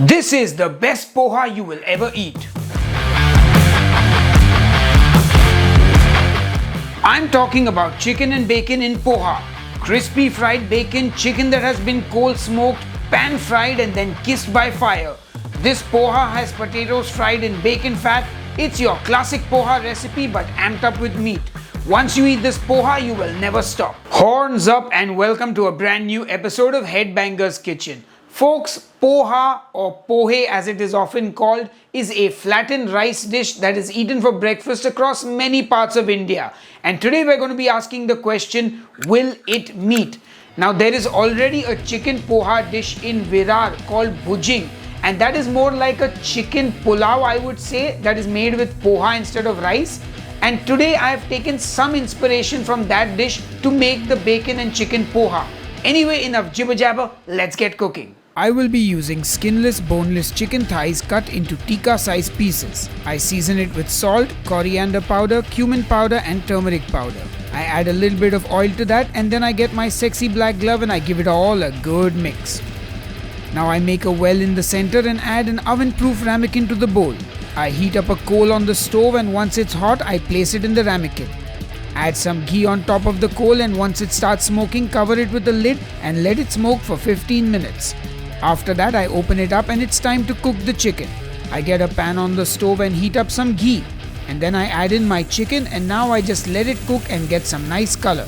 This is the best poha you will ever eat. I'm talking about chicken and bacon in poha. Crispy fried bacon, chicken that has been cold smoked, pan fried and then kissed by fire. This poha has potatoes fried in bacon fat. It's your classic poha recipe but amped up with meat. Once you eat this poha, you will never stop. Horns up and welcome to a brand new episode of Headbanger's Kitchen. Folks, poha or pohe as it is often called is a flattened rice dish that is eaten for breakfast across many parts of India. And today we're going to be asking the question, will it meet? Now there is already a chicken poha dish in Virar called bhujing, and that is more like a chicken pulao, I would say, that is made with poha instead of rice. And today I have taken some inspiration from that dish to make the bacon and chicken poha. Anyway, enough jibber jabber, let's get cooking. I will be using skinless, boneless chicken thighs cut into tikka size pieces. I season it with salt, coriander powder, cumin powder and turmeric powder. I add a little bit of oil to that and then I get my sexy black glove and I give it all a good mix. Now I make a well in the center and add an oven-proof ramekin to the bowl. I heat up a coal on the stove and once it's hot, I place it in the ramekin. Add some ghee on top of the coal and once it starts smoking, cover it with a lid and let it smoke for 15 minutes. After that, I open it up and it's time to cook the chicken. I get a pan on the stove and heat up some ghee. And then I add in my chicken and now I just let it cook and get some nice color.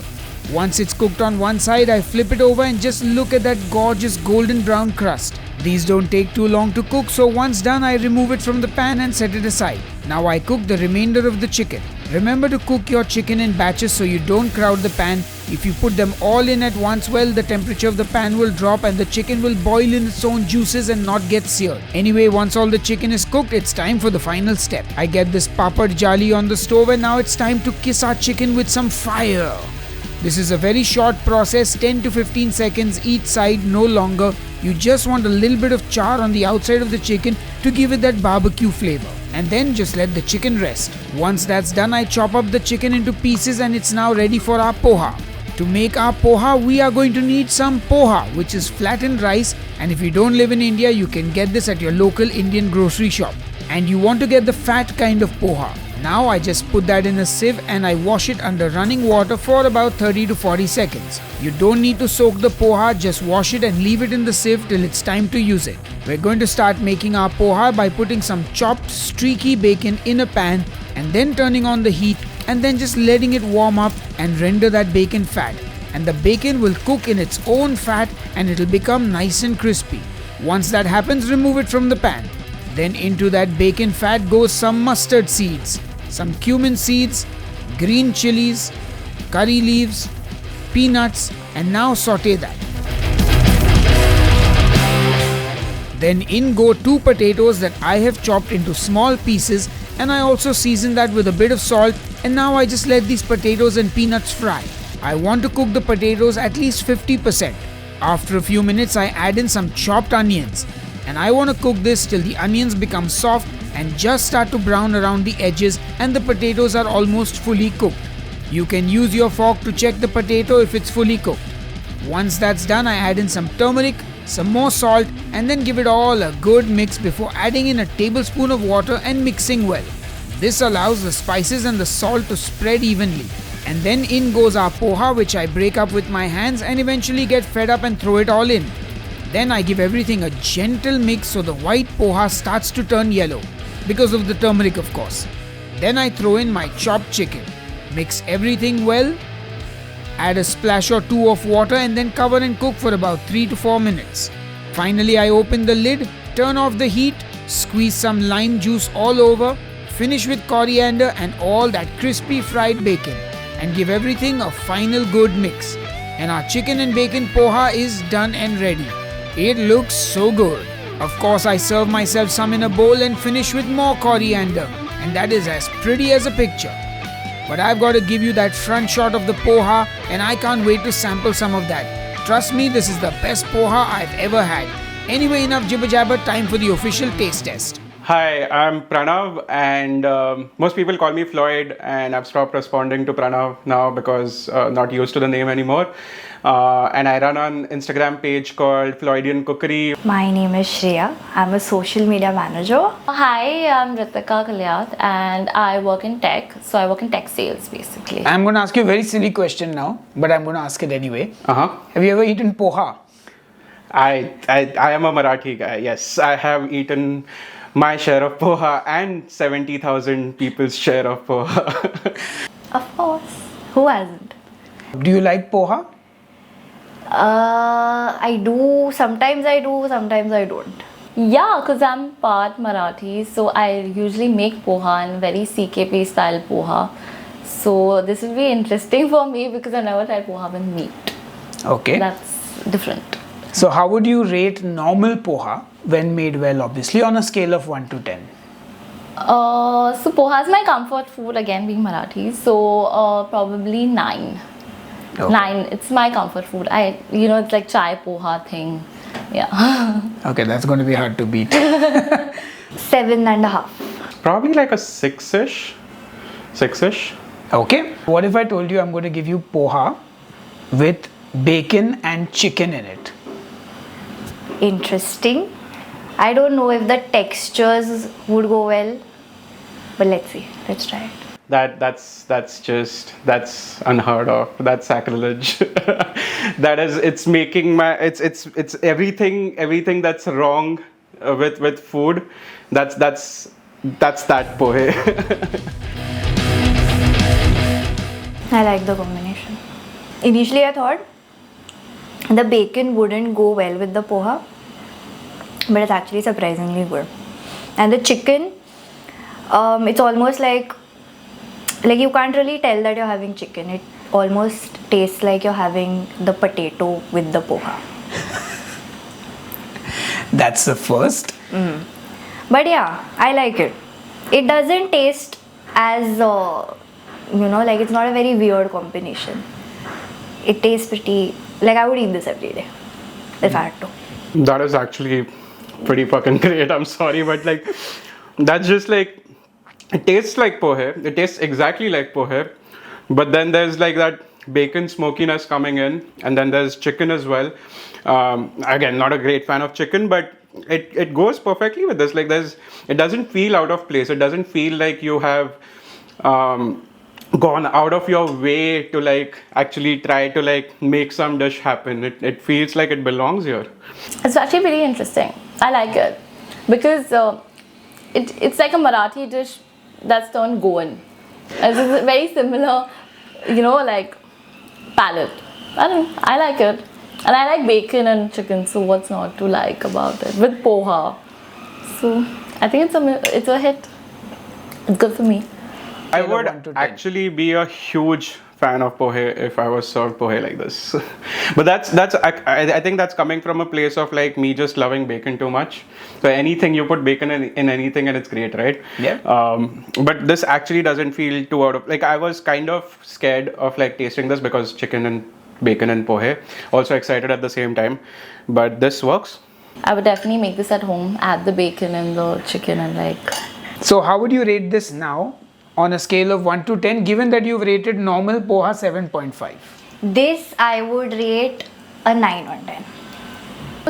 Once it's cooked on one side, I flip it over and just look at that gorgeous golden brown crust. These don't take too long to cook, so once done, I remove it from the pan and set it aside. Now I cook the remainder of the chicken. Remember to cook your chicken in batches so you don't crowd the pan. If you put them all in at once, well, the temperature of the pan will drop and the chicken will boil in its own juices and not get seared. Anyway, once all the chicken is cooked, it's time for the final step. I get this papad jali on the stove and now it's time to kiss our chicken with some fire. This is a very short process, 10 to 15 seconds each side, no longer. You just want a little bit of char on the outside of the chicken to give it that barbecue flavor. And then just let the chicken rest. Once that's done, I chop up the chicken into pieces and it's now ready for our poha. To make our poha, we are going to need some poha, which is flattened rice, and if you don't live in India, you can get this at your local Indian grocery shop. And you want to get the fat kind of poha. Now I just put that in a sieve and I wash it under running water for about 30 to 40 seconds. You don't need to soak the poha, just wash it and leave it in the sieve till it's time to use it. We're going to start making our poha by putting some chopped streaky bacon in a pan and then turning on the heat and then just letting it warm up and render that bacon fat. And the bacon will cook in its own fat and it'll become nice and crispy. Once that happens, remove it from the pan. Then into that bacon fat goes some mustard seeds, some cumin seeds, green chilies, curry leaves, peanuts, and now saute that. Then in go 2 potatoes that I have chopped into small pieces and I also season that with a bit of salt and now I just let these potatoes and peanuts fry. I want to cook the potatoes at least 50%. After a few minutes I add in some chopped onions and I want to cook this till the onions become soft and just start to brown around the edges and the potatoes are almost fully cooked. You can use your fork to check the potato if it's fully cooked. Once that's done, I add in some turmeric, some more salt and then give it all a good mix before adding in a tablespoon of water and mixing well. This allows the spices and the salt to spread evenly. And then in goes our poha, which I break up with my hands and eventually get fed up and throw it all in. Then I give everything a gentle mix so the white poha starts to turn yellow, because of the turmeric of course. Then I throw in my chopped chicken. Mix everything well, add a splash or 2 of water and then cover and cook for about 3 to 4 minutes. Finally I open the lid, turn off the heat, squeeze some lime juice all over, finish with coriander and all that crispy fried bacon and give everything a final good mix. And our chicken and bacon poha is done and ready. It looks so good. Of course I serve myself some in a bowl and finish with more coriander and that is as pretty as a picture. But I've got to give you that front shot of the poha and I can't wait to sample some of that. Trust me, this is the best poha I've ever had. Anyway, enough jibber jabber, time for the official taste test. Hi, I'm Pranav, and most people call me Floyd, and I've stopped responding to Pranav now because not used to the name anymore. And I run an Instagram page called Floydian Cookery. My name is Shreya. I'm a social media manager. Hi, I'm Ritika Kalyat and I work in tech. So I work in tech sales basically. I'm going to ask you a very silly question now, but I'm going to ask it anyway. Uh-huh. Have you ever eaten poha? I am a Marathi guy. Yes, I have eaten my share of poha and 70,000 people's share of poha. Of course. Who hasn't? Do you like poha? I do. Sometimes I do, sometimes I don't. Yeah, because I'm part Marathi, so I usually make poha and very CKP style poha. So this will be interesting for me because I've never tried poha with meat. Okay. That's different. So how would you rate normal poha when made well, obviously, on a scale of 1 to 10? So poha is my comfort food, again being Marathi. So probably 9. Okay. 9. It's my comfort food. It's like chai poha thing. Yeah. Okay, that's going to be hard to beat. 7.5. Probably like a 6-ish. 6-ish. Okay. What if I told you I'm going to give you poha with bacon and chicken in it? Interesting. I don't know if the textures would go well, but let's see. Let's try it. That's unheard of. That's sacrilege. It's making it's everything that's wrong with food. That's that pohe. I like the combination. Initially I thought the bacon wouldn't go well with the poha, but it's actually surprisingly good. And the chicken, it's almost like you can't really tell that you're having chicken. It almost tastes like you're having the potato with the poha. That's the first. But yeah, I like it. It doesn't taste as like it's not a very weird combination. It tastes pretty like I would eat this every day if I had to. That is actually pretty fucking great. I'm sorry, but like that's just like it tastes like pohe. It tastes exactly like pohe, but then there's like that bacon smokiness coming in, and then there's chicken as well. Again, not a great fan of chicken, but it goes perfectly with this. Like it doesn't feel out of place. It doesn't feel like you have gone out of your way to like actually try to like make some dish happen. It feels like it belongs here. It's actually pretty interesting. I like it because it's like a Marathi dish that's turned Goan. It's a very similar, like palate. I like it. And I like bacon and chicken, so what's not to like about it? With poha. So I think it's a hit. It's good for me. I would actually be a huge fan of pohe if I was served pohe like this. But I think that's coming from a place of like me just loving bacon too much. So anything you put bacon in anything and it's great, right? Yeah. But this actually doesn't feel too out of like I was kind of scared of like tasting this because chicken and bacon and pohe. Also excited at the same time, but this works. I would definitely make this at home. Add the bacon and the chicken and like. So how would you rate this now on a scale of 1 to 10, given that you've rated normal poha 7.5? This I would rate a 9 on 10.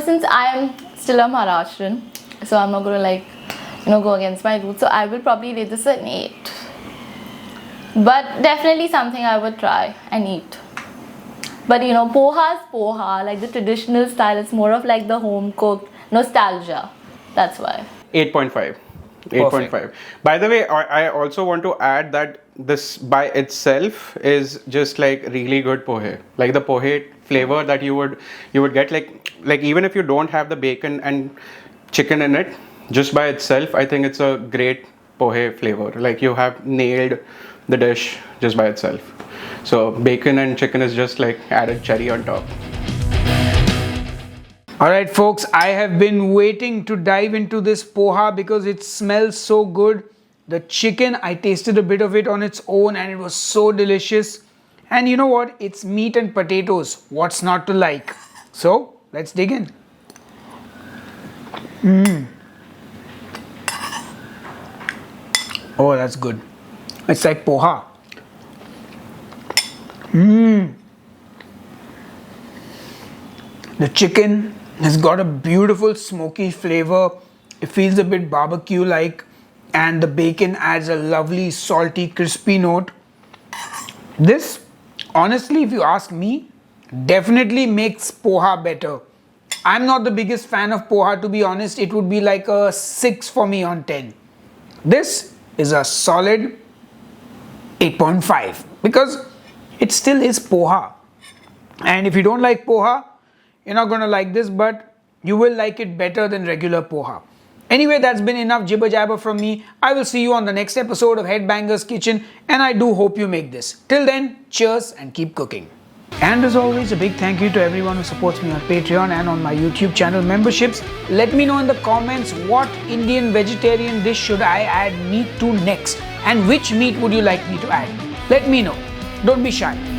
Since I am still a Maharashtrian, so I'm not gonna go against my roots. So I will probably rate this an 8. But definitely something I would try and eat. But poha is poha, like the traditional style. It's more of like the home cooked nostalgia. That's why. 8.5. 8.5. By the way, I also want to add that this by itself is just like really good pohe. Like the pohe flavor that you would get like even if you don't have the bacon and chicken in it, just by itself, I think it's a great pohe flavor. Like you have nailed the dish just by itself. So bacon and chicken is just like added cherry on top. Alright folks, I have been waiting to dive into this poha because it smells so good. The chicken, I tasted a bit of it on its own and it was so delicious. And you know what? It's meat and potatoes. What's not to like? So, let's dig in. Oh, that's good. It's like poha. The chicken has got a beautiful smoky flavor. It feels a bit barbecue like, and the bacon adds a lovely salty crispy note. This, honestly, if you ask me, definitely makes poha better. I'm not the biggest fan of poha, to be honest. It would be like a 6 for me on 10. This is a solid 8.5 because it still is poha. And if you don't like poha, you're not going to like this, but you will like it better than regular poha. Anyway, that's been enough jibber jabber from me. I will see you on the next episode of Headbangers Kitchen, and I do hope you make this. Till then, cheers and keep cooking. And as always, a big thank you to everyone who supports me on Patreon and on my YouTube channel memberships. Let me know in the comments what Indian vegetarian dish should I add meat to next, and which meat would you like me to add. Let me know. Don't be shy.